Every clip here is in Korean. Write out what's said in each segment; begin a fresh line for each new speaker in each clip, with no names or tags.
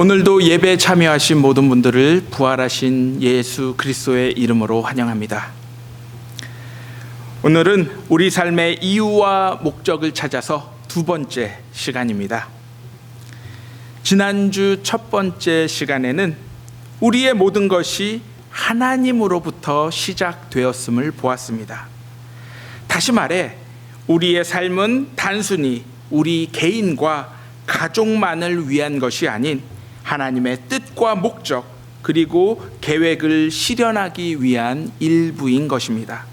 오늘도 예배에 참여하신 모든 분들을 부활하신 예수 그리스도의 이름으로 환영합니다. 오늘은 우리 삶의 이유와 목적을 찾아서 두 번째 시간입니다. 지난주 첫 번째 시간에는 우리의 모든 것이 하나님으로부터 시작되었음을 보았습니다. 다시 말해 우리의 삶은 단순히 우리 개인과 가족만을 위한 것이 아닌 하나님의 뜻과 목적 그리고 계획을 실현하기 위한 일부인 것입니다.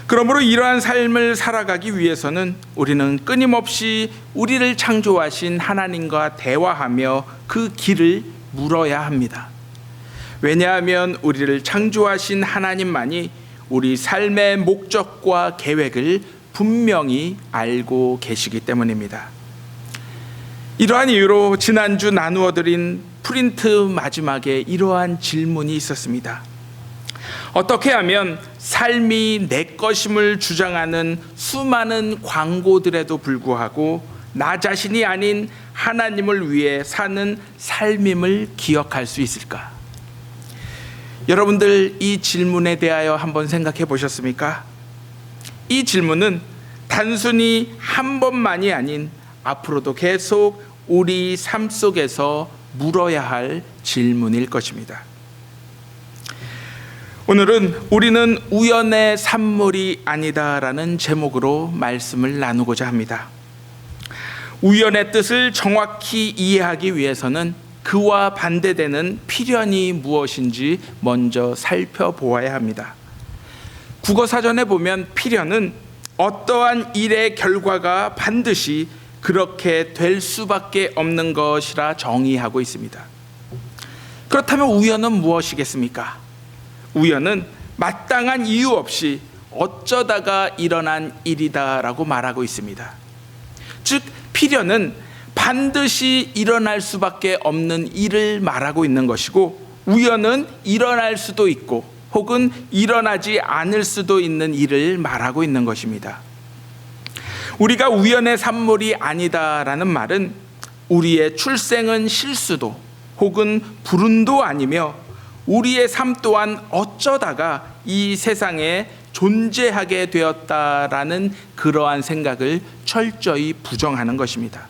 그러므로 이러한 삶을 살아가기 위해서는 우리는 끊임없이 우리를 창조하신 하나님과 대화하며 그 길을 물어야 합니다. 왜냐하면 우리를 창조하신 하나님만이 우리 삶의 목적과 계획을 분명히 알고 계시기 때문입니다. 이러한 이유로 지난주 나누어드린 프린트 마지막에 이러한 질문이 있었습니다. 어떻게 하면 삶이 내 것임을 주장하는 수많은 광고들에도 불구하고 나 자신이 아닌 하나님을 위해 사는 삶임을 기억할 수 있을까? 여러분들 이 질문에 대하여 한번 생각해 보셨습니까? 이 질문은 단순히 한 번만이 아닌 앞으로도 계속 우리 삶 속에서 물어야 할 질문일 것입니다. 오늘은 우리는 우연의 산물이 아니다라는 제목으로 말씀을 나누고자 합니다. 우연의 뜻을 정확히 이해하기 위해서는 그와 반대되는 필연이 무엇인지 먼저 살펴보아야 합니다. 국어사전에 보면 필연은 어떠한 일의 결과가 반드시 그렇게 될 수밖에 없는 것이라 정의하고 있습니다. 그렇다면 우연은 무엇이겠습니까? 우연은 마땅한 이유 없이 어쩌다가 일어난 일이다라고 말하고 있습니다. 즉 필연은 반드시 일어날 수밖에 없는 일을 말하고 있는 것이고, 우연은 일어날 수도 있고 혹은 일어나지 않을 수도 있는 일을 말하고 있는 것입니다. 우리가 우연의 산물이 아니다라는 말은 우리의 출생은 실수도 혹은 불운도 아니며 우리의 삶 또한 어쩌다가 이 세상에 존재하게 되었다라는 그러한 생각을 철저히 부정하는 것입니다.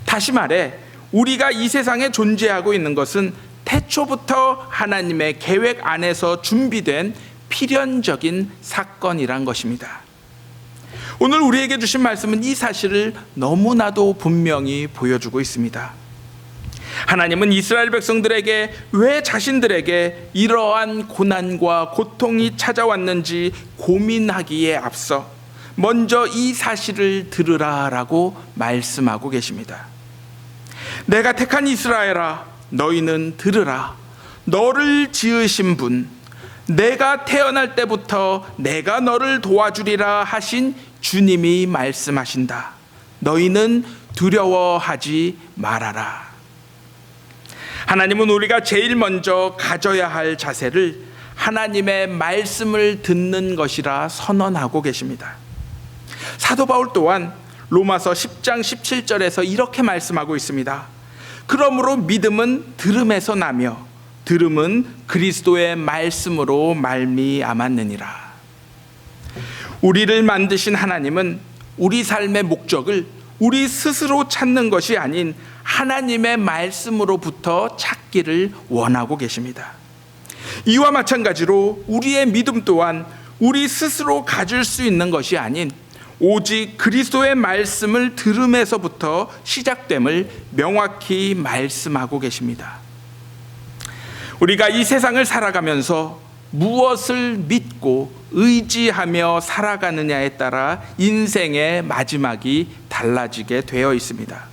다시 말해 우리가 이 세상에 존재하고 있는 것은 태초부터 하나님의 계획 안에서 준비된 필연적인 사건이란 것입니다. 오늘 우리에게 주신 말씀은 이 사실을 너무나도 분명히 보여주고 있습니다. 하나님은 이스라엘 백성들에게 왜 자신들에게 이러한 고난과 고통이 찾아왔는지 고민하기에 앞서 먼저 이 사실을 들으라라고 말씀하고 계십니다. 내가 택한 이스라엘아, 너희는 들으라. 너를 지으신 분, 내가 태어날 때부터 내가 너를 도와주리라 하신 주님이 말씀하신다. 너희는 두려워하지 말아라. 하나님은 우리가 제일 먼저 가져야 할 자세를 하나님의 말씀을 듣는 것이라 선언하고 계십니다. 사도 바울 또한 로마서 10장 17절에서 이렇게 말씀하고 있습니다. 그러므로 믿음은 들음에서 나며 들음은 그리스도의 말씀으로 말미암았느니라. 우리를 만드신 하나님은 우리 삶의 목적을 우리 스스로 찾는 것이 아닌 하나님의 말씀으로부터 찾기를 원하고 계십니다. 이와 마찬가지로 우리의 믿음 또한 우리 스스로 가질 수 있는 것이 아닌 오직 그리스도의 말씀을 들음에서부터 시작됨을 명확히 말씀하고 계십니다. 우리가 이 세상을 살아가면서 무엇을 믿고 의지하며 살아가느냐에 따라 인생의 마지막이 달라지게 되어 있습니다.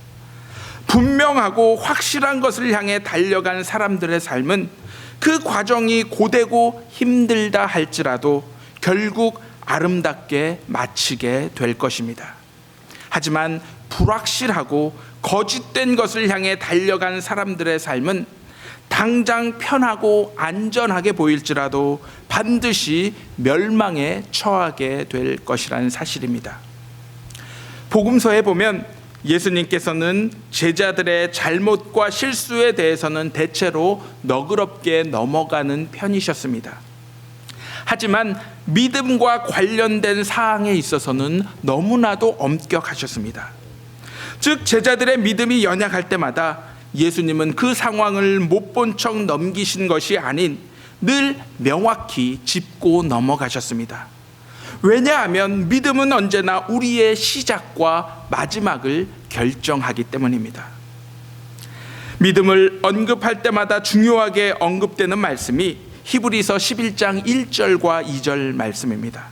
분명하고 확실한 것을 향해 달려간 사람들의 삶은 그 과정이 고되고 힘들다 할지라도 결국 아름답게 마치게 될 것입니다. 하지만 불확실하고 거짓된 것을 향해 달려간 사람들의 삶은 당장 편하고 안전하게 보일지라도 반드시 멸망에 처하게 될 것이라는 사실입니다. 복음서에 보면 예수님께서는 제자들의 잘못과 실수에 대해서는 대체로 너그럽게 넘어가는 편이셨습니다. 하지만 믿음과 관련된 사항에 있어서는 너무나도 엄격하셨습니다. 즉 제자들의 믿음이 연약할 때마다 예수님은 그 상황을 못 본 척 넘기신 것이 아닌 늘 명확히 짚고 넘어가셨습니다. 왜냐하면 믿음은 언제나 우리의 시작과 마지막을 결정하기 때문입니다. 믿음을 언급할 때마다 중요하게 언급되는 말씀이 히브리서 11장 1절과 2절 말씀입니다.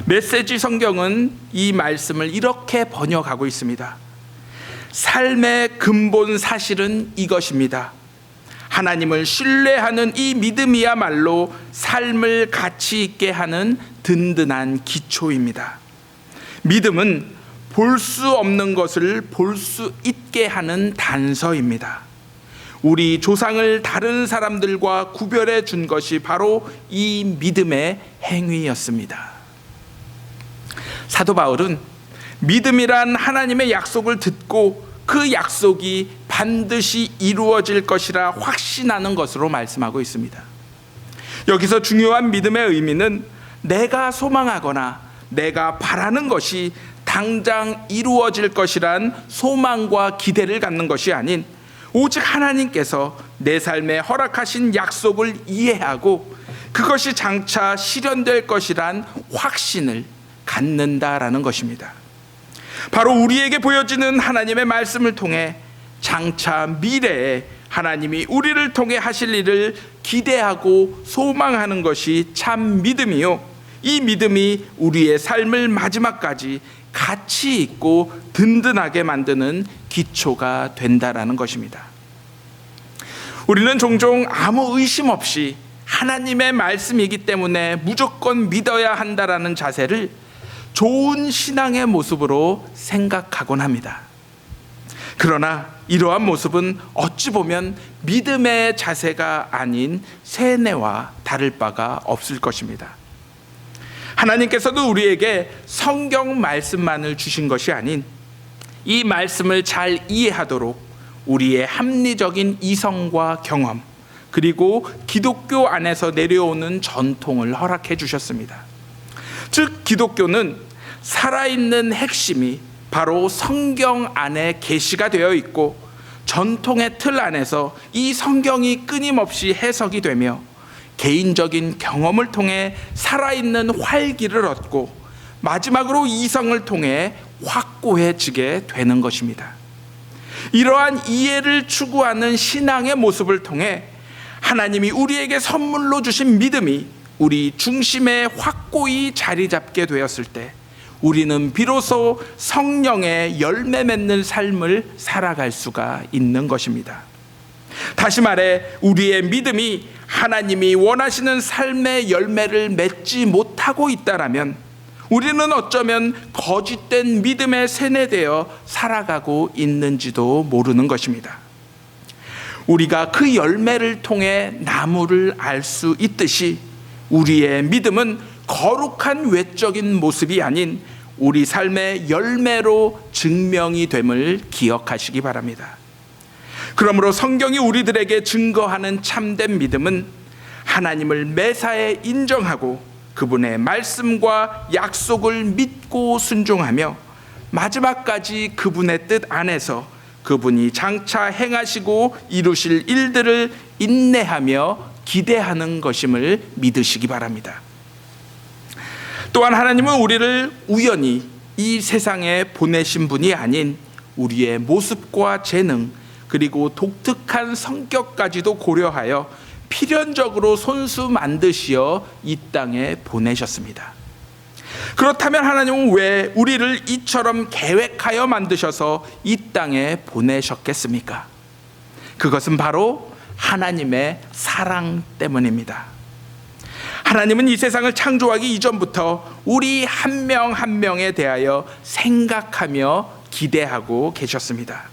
메시지 성경은 이 말씀을 이렇게 번역하고 있습니다. 삶의 근본 사실은 이것입니다. 하나님을 신뢰하는 이 믿음이야말로 삶을 가치 있게 하는 든든한 기초입니다. 믿음은 볼 수 없는 것을 볼 수 있게 하는 단서입니다. 우리 조상을 다른 사람들과 구별해 준 것이 바로 이 믿음의 행위였습니다. 사도 바울은 믿음이란 하나님의 약속을 듣고 그 약속이 반드시 이루어질 것이라 확신하는 것으로 말씀하고 있습니다. 여기서 중요한 믿음의 의미는 내가 소망하거나 내가 바라는 것이 당장 이루어질 것이란 소망과 기대를 갖는 것이 아닌 오직 하나님께서 내 삶에 허락하신 약속을 이해하고 그것이 장차 실현될 것이란 확신을 갖는다라는 것입니다. 바로 우리에게 보여지는 하나님의 말씀을 통해 장차 미래에 하나님이 우리를 통해 하실 일을 기대하고 소망하는 것이 참 믿음이요, 이 믿음이 우리의 삶을 마지막까지 가치 있고 든든하게 만드는 기초가 된다라는 것입니다. 우리는 종종 아무 의심 없이 하나님의 말씀이기 때문에 무조건 믿어야 한다라는 자세를 좋은 신앙의 모습으로 생각하곤 합니다. 그러나 이러한 모습은 어찌 보면 믿음의 자세가 아닌 세뇌와 다를 바가 없을 것입니다. 하나님께서도 우리에게 성경 말씀만을 주신 것이 아닌 이 말씀을 잘 이해하도록 우리의 합리적인 이성과 경험, 그리고 기독교 안에서 내려오는 전통을 허락해 주셨습니다. 즉 기독교는 살아있는 핵심이 바로 성경 안에 계시가 되어 있고 전통의 틀 안에서 이 성경이 끊임없이 해석이 되며 개인적인 경험을 통해 살아있는 활기를 얻고 마지막으로 이성을 통해 확고해지게 되는 것입니다. 이러한 이해를 추구하는 신앙의 모습을 통해 하나님이 우리에게 선물로 주신 믿음이 우리 중심에 확고히 자리 잡게 되었을 때 우리는 비로소 성령의 열매 맺는 삶을 살아갈 수가 있는 것입니다. 다시 말해 우리의 믿음이 하나님이 원하시는 삶의 열매를 맺지 못하고 있다라면 우리는 어쩌면 거짓된 믿음에 세뇌되어 살아가고 있는지도 모르는 것입니다. 우리가 그 열매를 통해 나무를 알 수 있듯이 우리의 믿음은 거룩한 외적인 모습이 아닌 우리 삶의 열매로 증명이 됨을 기억하시기 바랍니다. 그러므로 성경이 우리들에게 증거하는 참된 믿음은 하나님을 매사에 인정하고 그분의 말씀과 약속을 믿고 순종하며 마지막까지 그분의 뜻 안에서 그분이 장차 행하시고 이루실 일들을 인내하며 기대하는 것임을 믿으시기 바랍니다. 또한 하나님은 우리를 우연히 이 세상에 보내신 분이 아닌 우리의 모습과 재능 그리고 독특한 성격까지도 고려하여 필연적으로 손수 만드시어 이 땅에 보내셨습니다. 그렇다면 하나님은 왜 우리를 이처럼 계획하여 만드셔서 이 땅에 보내셨겠습니까? 그것은 바로 하나님의 사랑 때문입니다. 하나님은 이 세상을 창조하기 이전부터 우리 한 명 한 명에 대하여 생각하며 기대하고 계셨습니다.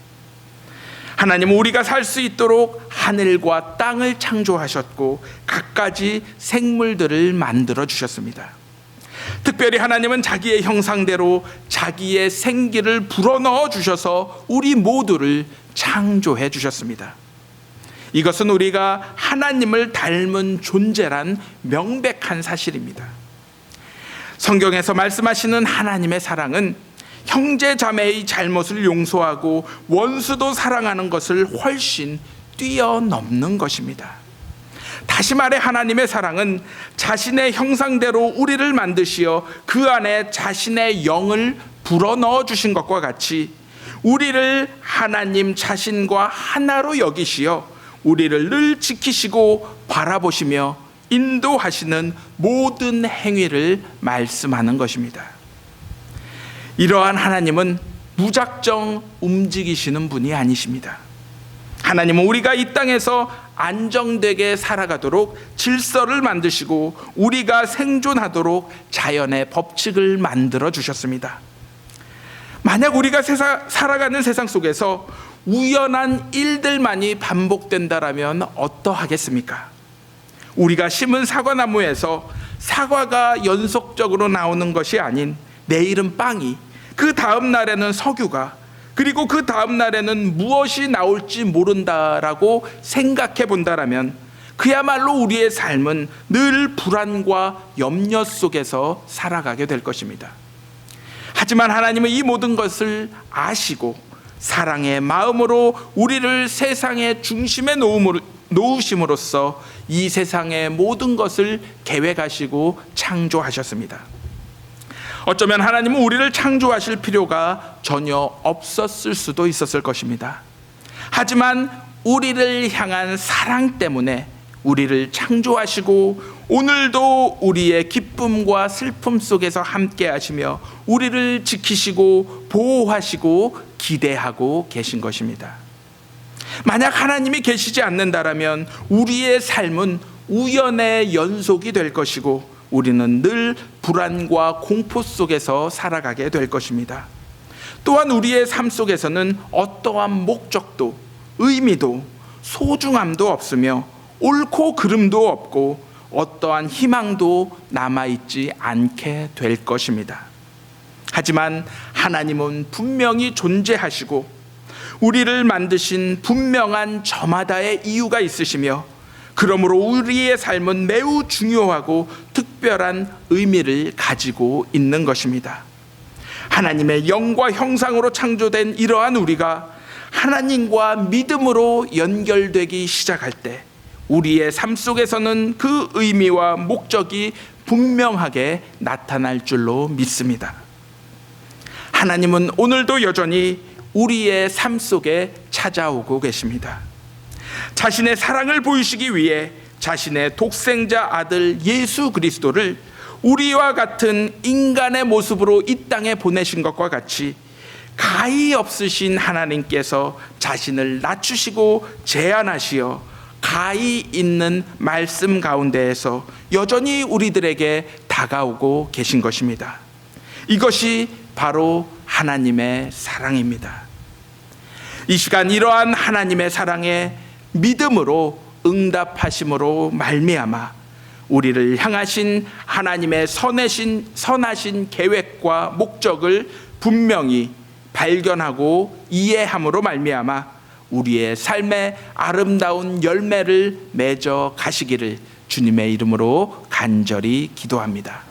하나님은 우리가 살 수 있도록 하늘과 땅을 창조하셨고 갖가지 생물들을 만들어 주셨습니다. 특별히 하나님은 자기의 형상대로 자기의 생기를 불어넣어 주셔서 우리 모두를 창조해 주셨습니다. 이것은 우리가 하나님을 닮은 존재란 명백한 사실입니다. 성경에서 말씀하시는 하나님의 사랑은 형제 자매의 잘못을 용서하고 원수도 사랑하는 것을 훨씬 뛰어넘는 것입니다. 다시 말해 하나님의 사랑은 자신의 형상대로 우리를 만드시어 그 안에 자신의 영을 불어넣어 주신 것과 같이 우리를 하나님 자신과 하나로 여기시어 우리를 늘 지키시고 바라보시며 인도하시는 모든 행위를 말씀하는 것입니다. 이러한 하나님은 무작정 움직이시는 분이 아니십니다. 하나님은 우리가 이 땅에서 안정되게 살아가도록 질서를 만드시고 우리가 생존하도록 자연의 법칙을 만들어 주셨습니다. 만약 우리가 살아가는 세상 속에서 우연한 일들만이 반복된다라면 어떠하겠습니까? 우리가 심은 사과나무에서 사과가 연속적으로 나오는 것이 아닌 내일은 빵이, 그 다음 날에는 석유가, 그리고 그 다음 날에는 무엇이 나올지 모른다라고 생각해 본다라면 그야말로 우리의 삶은 늘 불안과 염려 속에서 살아가게 될 것입니다. 하지만 하나님은 이 모든 것을 아시고 사랑의 마음으로 우리를 세상의 중심에 놓으심으로써 이 세상의 모든 것을 계획하시고 창조하셨습니다. 어쩌면 하나님은 우리를 창조하실 필요가 전혀 없었을 수도 있었을 것입니다. 하지만 우리를 향한 사랑 때문에 우리를 창조하시고 오늘도 우리의 기쁨과 슬픔 속에서 함께 하시며 우리를 지키시고 보호하시고 기대하고 계신 것입니다. 만약 하나님이 계시지 않는다라면 우리의 삶은 우연의 연속이 될 것이고 우리는 늘 불안과 공포 속에서 살아가게 될 것입니다. 또한 우리의 삶 속에서는 어떠한 목적도 의미도 소중함도 없으며 옳고 그름도 없고 어떠한 희망도 남아있지 않게 될 것입니다. 하지만 하나님은 분명히 존재하시고 우리를 만드신 분명한 저마다의 이유가 있으시며 그러므로 우리의 삶은 매우 중요하고 특별한 의미를 가지고 있는 것입니다. 하나님의 영과 형상으로 창조된 이러한 우리가 하나님과 믿음으로 연결되기 시작할 때 우리의 삶 속에서는 그 의미와 목적이 분명하게 나타날 줄로 믿습니다. 하나님은 오늘도 여전히 우리의 삶 속에 찾아오고 계십니다. 자신의 사랑을 보이시기 위해 자신의 독생자 아들 예수 그리스도를 우리와 같은 인간의 모습으로 이 땅에 보내신 것과 같이 가히 없으신 하나님께서 자신을 낮추시고 제한하시어 가히 있는 말씀 가운데에서 여전히 우리들에게 다가오고 계신 것입니다. 이것이 바로 하나님의 사랑입니다. 이 시간 이러한 하나님의 사랑에 믿음으로 응답하심으로 말미암아 우리를 향하신 하나님의 선하신 계획과 목적을 분명히 발견하고 이해함으로 말미암아 우리의 삶에 아름다운 열매를 맺어 가시기를 주님의 이름으로 간절히 기도합니다.